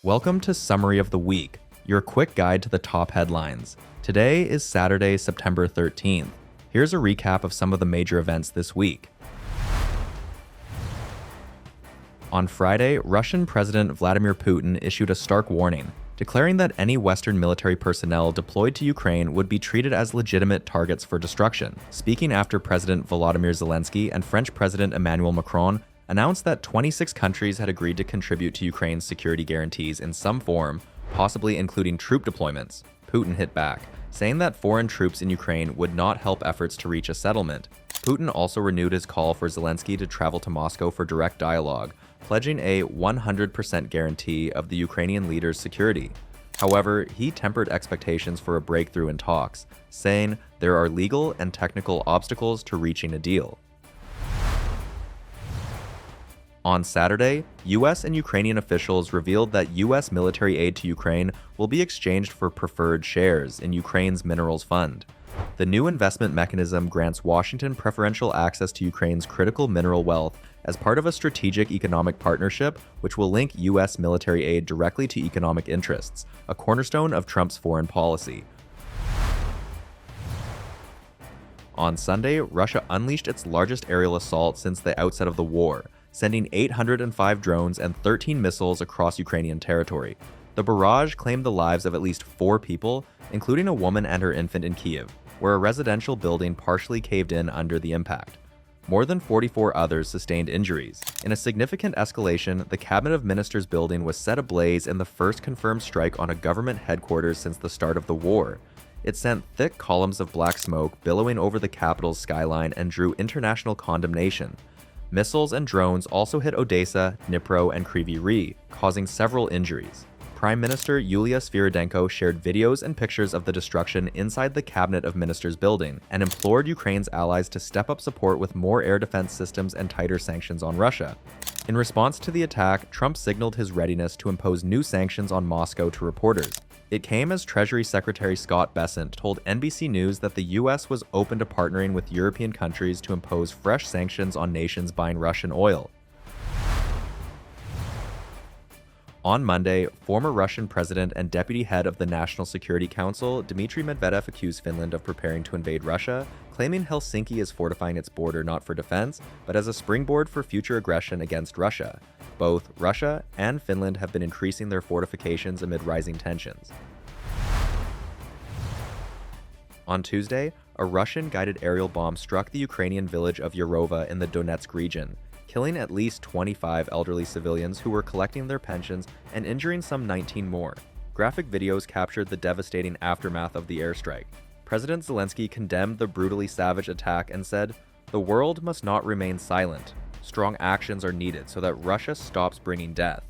Welcome to Summary of the Week, your quick guide to the top headlines. Today is Saturday, September 13th. Here's a recap of some of the major events this week. On Friday, Russian President Vladimir Putin issued a stark warning, declaring that any Western military personnel deployed to Ukraine would be treated as legitimate targets for destruction. Speaking after President Volodymyr Zelensky and French President Emmanuel Macron announced that 26 countries had agreed to contribute to Ukraine's security guarantees in some form, possibly including troop deployments. Putin hit back, saying that foreign troops in Ukraine would not help efforts to reach a settlement. Putin also renewed his call for Zelensky to travel to Moscow for direct dialogue, pledging a 100% guarantee of the Ukrainian leader's security. However, he tempered expectations for a breakthrough in talks, saying there are legal and technical obstacles to reaching a deal. On Saturday, US and Ukrainian officials revealed that US military aid to Ukraine will be exchanged for preferred shares in Ukraine's minerals fund. The new investment mechanism grants Washington preferential access to Ukraine's critical mineral wealth as part of a strategic economic partnership which will link US military aid directly to economic interests, a cornerstone of Trump's foreign policy. On Sunday, Russia unleashed its largest aerial assault since the outset of the war, sending 805 drones and 13 missiles across Ukrainian territory. The barrage claimed the lives of at least 4 people, including a woman and her infant in Kyiv, where a residential building partially caved in under the impact. More than 44 others sustained injuries. In a significant escalation, the Cabinet of Ministers building was set ablaze in the first confirmed strike on a government headquarters since the start of the war. It sent thick columns of black smoke billowing over the capital's skyline and drew international condemnation. Missiles and drones also hit Odessa, Dnipro, and Kryvyi Rih, causing several injuries. Prime Minister Yulia Sviridenko shared videos and pictures of the destruction inside the Cabinet of Ministers building and implored Ukraine's allies to step up support with more air defense systems and tighter sanctions on Russia. In response to the attack, Trump signaled his readiness to impose new sanctions on Moscow to reporters. It came as Treasury Secretary Scott Bessent told NBC News that the US was open to partnering with European countries to impose fresh sanctions on nations buying Russian oil. On Monday, former Russian president and deputy head of the National Security Council, Dmitry Medvedev, accused Finland of preparing to invade Russia, claiming Helsinki is fortifying its border not for defense, but as a springboard for future aggression against Russia. Both Russia and Finland have been increasing their fortifications amid rising tensions. On Tuesday, a Russian-guided aerial bomb struck the Ukrainian village of Yarova in the Donetsk region, killing at least 25 elderly civilians who were collecting their pensions and injuring some 19 more. Graphic videos captured the devastating aftermath of the airstrike. President Zelensky condemned the brutally savage attack and said, "The world must not remain silent. Strong actions are needed so that Russia stops bringing death."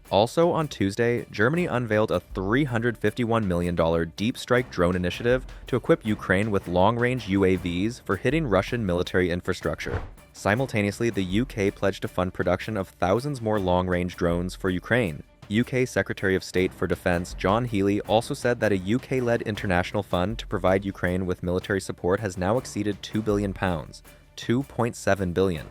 Also on Tuesday, Germany unveiled a $351 million deep strike drone initiative to equip Ukraine with long-range UAVs for hitting Russian military infrastructure. Simultaneously, the UK pledged to fund production of thousands more long-range drones for Ukraine. UK Secretary of State for Defense John Healey also said that a UK-led international fund to provide Ukraine with military support has now exceeded £2 billion, $2.7 billion.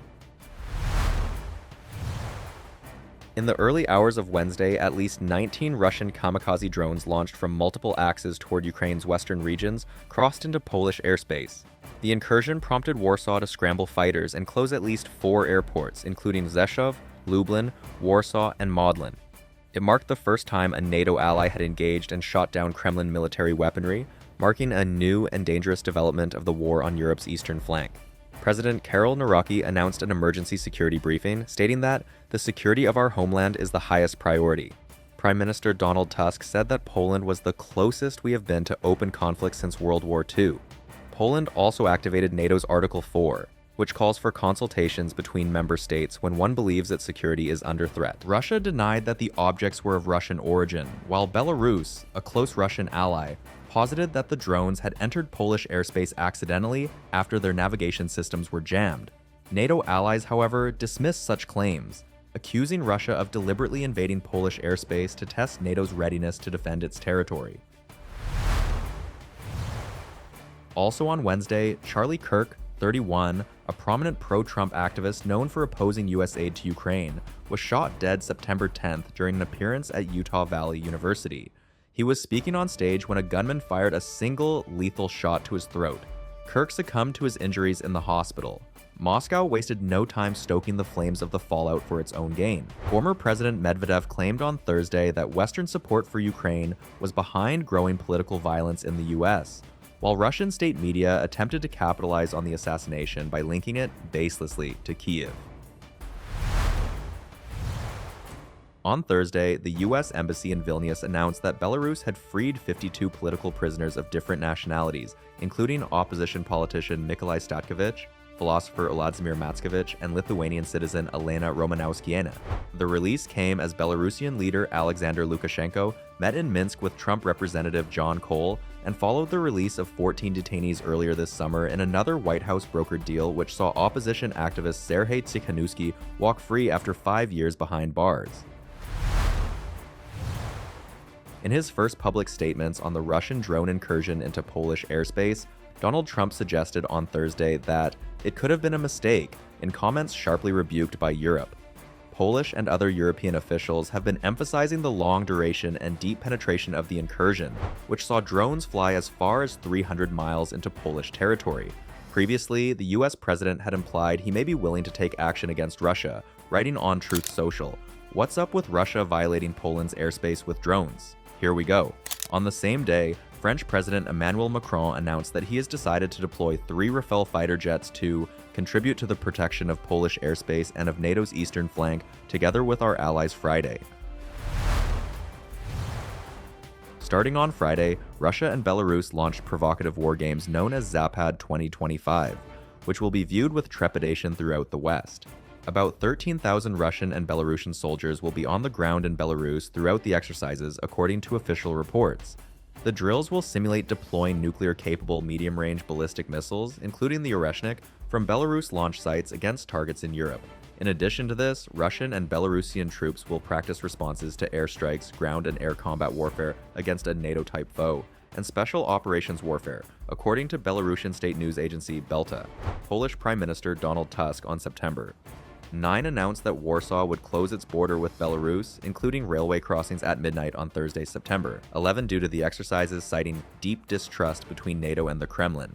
In the early hours of Wednesday, at least 19 Russian kamikaze drones launched from multiple axes toward Ukraine's western regions crossed into Polish airspace. The incursion prompted Warsaw to scramble fighters and close at least 4 airports, including Rzeszów, Lublin, Warsaw, and Modlin. It marked the first time a NATO ally had engaged and shot down Kremlin military weaponry, marking a new and dangerous development of the war on Europe's eastern flank. President Karol Nawrocki announced an emergency security briefing, stating that the security of our homeland is the highest priority. Prime Minister Donald Tusk said that Poland was the closest we have been to open conflict since World War II. Poland also activated NATO's Article 4, which calls for consultations between member states when one believes that security is under threat. Russia denied that the objects were of Russian origin, while Belarus, a close Russian ally, posited that the drones had entered Polish airspace accidentally after their navigation systems were jammed. NATO allies, however, dismissed such claims, accusing Russia of deliberately invading Polish airspace to test NATO's readiness to defend its territory. Also on Wednesday, Charlie Kirk, 31, a prominent pro-Trump activist known for opposing U.S. aid to Ukraine, was shot dead September 10th during an appearance at Utah Valley University. He was speaking on stage when a gunman fired a single lethal shot to his throat. Kirk succumbed to his injuries in the hospital. Moscow wasted no time stoking the flames of the fallout for its own gain. Former President Medvedev claimed on Thursday that Western support for Ukraine was behind growing political violence in the US, while Russian state media attempted to capitalize on the assassination by linking it baselessly to Kyiv. On Thursday, the US Embassy in Vilnius announced that Belarus had freed 52 political prisoners of different nationalities, including opposition politician Mykolai Statkovich, philosopher Vladimir Matskovich, and Lithuanian citizen Elena Romanauskienė. The release came as Belarusian leader Alexander Lukashenko met in Minsk with Trump Representative John Cole and followed the release of 14 detainees earlier this summer in another White House brokered deal which saw opposition activist Serhiy Tsikhanouski walk free after 5 years behind bars. In his first public statements on the Russian drone incursion into Polish airspace, Donald Trump suggested on Thursday that it could have been a mistake, in comments sharply rebuked by Europe. Polish and other European officials have been emphasizing the long duration and deep penetration of the incursion, which saw drones fly as far as 300 miles into Polish territory. Previously, the US president had implied he may be willing to take action against Russia, writing on Truth Social, "What's up with Russia violating Poland's airspace with drones?" Here we go. On the same day, French President Emmanuel Macron announced that he has decided to deploy 3 Rafale fighter jets to contribute to the protection of Polish airspace and of NATO's eastern flank, together with our allies Friday. Starting on Friday, Russia and Belarus launched provocative war games known as Zapad 2025, which will be viewed with trepidation throughout the West. About 13,000 Russian and Belarusian soldiers will be on the ground in Belarus throughout the exercises, according to official reports. The drills will simulate deploying nuclear-capable medium-range ballistic missiles, including the Oreshnik, from Belarus launch sites against targets in Europe. In addition to this, Russian and Belarusian troops will practice responses to airstrikes, ground and air combat warfare against a NATO-type foe, and special operations warfare, according to Belarusian state news agency Belta. Polish Prime Minister Donald Tusk on September 9 announced that Warsaw would close its border with Belarus, including railway crossings at midnight on Thursday, September 11, due to the exercises, citing deep distrust between NATO and the Kremlin.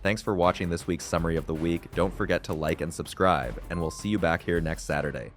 Thanks for watching this week's Summary of the Week. Don't forget to like and subscribe, and we'll see you back here next Saturday.